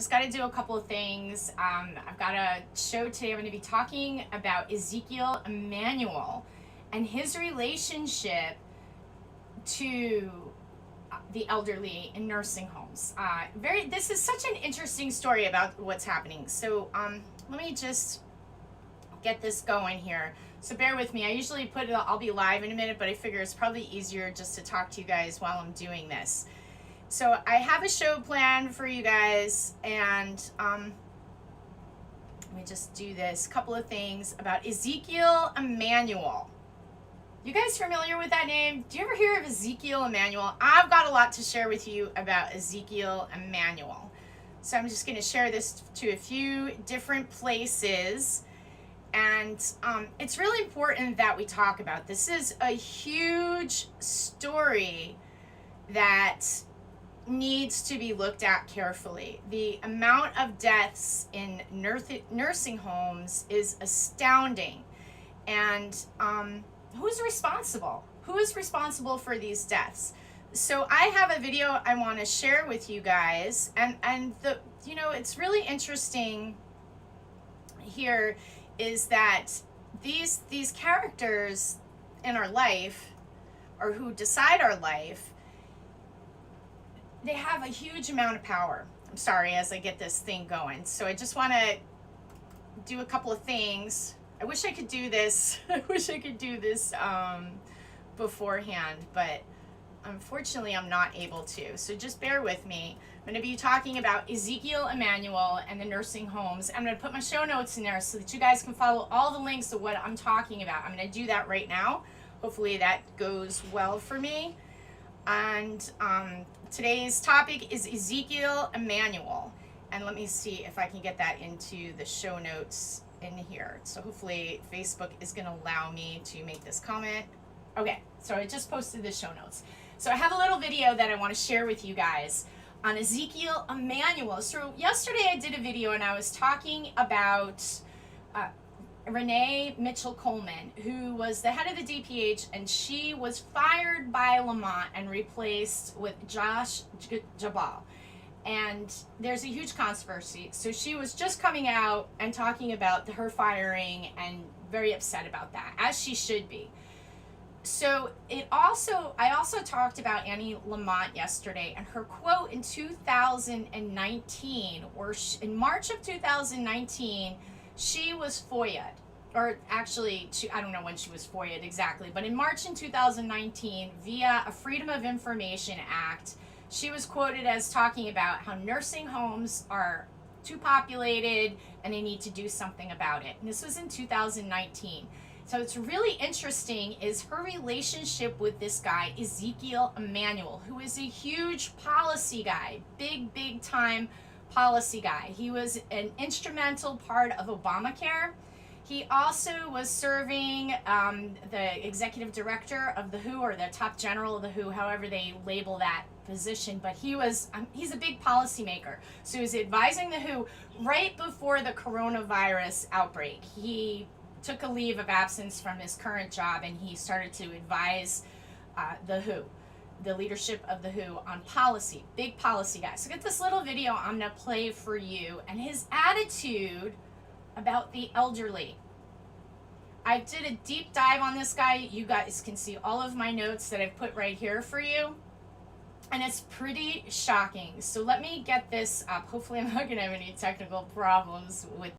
Just got to do a couple of things. I've got a show today. I'm going to be talking about Ezekiel Emmanuel and his relationship to the elderly in nursing homes. This is such an interesting story about what's happening. So let me just get this going here. So bear with me. I usually I'll be live in a minute, but I figure it's probably easier just to talk to you guys while I'm doing this. So I have a show planned for you guys, and let me just do this. Couple of things about Ezekiel Emmanuel. You guys familiar with that name? Do you ever hear of Ezekiel Emmanuel? I've got a lot to share with you about Ezekiel Emmanuel. So I'm just going to share this to a few different places. And it's really important that we talk about this. This is a huge story that needs to be looked at carefully. The amount of deaths in nursing homes is astounding. And who's responsible? Who is responsible for these deaths? So I have a video I want to share with you guys, and it's really interesting here is that these characters in our life, or who decide our life, they have a huge amount of power. I'm sorry, as I get this thing going. So I just want to do a couple of things. I wish I could do this. I wish I could do this beforehand, but unfortunately I'm not able to. So just bear with me. I'm going to be talking about Ezekiel Emmanuel and the nursing homes. I'm going to put my show notes in there so that you guys can follow all the links of what I'm talking about. I'm going to do that right now. Hopefully that goes well for me. And today's topic is Ezekiel Emmanuel. And let me see if I can get that into the show notes in here. So hopefully Facebook is going to allow me to make this comment. Okay, so I just posted the show notes. So I have a little video that I want to share with you guys on Ezekiel Emmanuel. So yesterday I did a video and I was talking about Renee Mitchell Coleman, who was the head of the DPH, and she was fired by Lamont and replaced with Josh Jabal. And there's a huge controversy. So she was just coming out and talking about her firing and very upset about that, as she should be. So I also talked about Annie Lamont yesterday, and her quote in 2019, or in March of 2019, she was FOIA'd, or actually, I don't know when she was FOIA'd exactly, but in March in 2019, via a Freedom of Information Act, she was quoted as talking about how nursing homes are too populated and they need to do something about it. And this was in 2019. So it's really interesting is her relationship with this guy, Ezekiel Emmanuel, who is a huge policy guy, big time policy guy. He was an instrumental part of Obamacare. He also was serving the executive director of the WHO, or the top general of the WHO, however they label that position. But he's a big policymaker. So he was advising the WHO right before the coronavirus outbreak. He took a leave of absence from his current job, and he started to advise the WHO, the leadership of the WHO, on policy. Big policy guy. So get this little video I'm going to play for you, and his attitude about the elderly. I did a deep dive on this guy. You guys can see all of my notes that I've put right here for you, and it's pretty shocking. So let me get this up. Hopefully I'm not going to have any technical problems with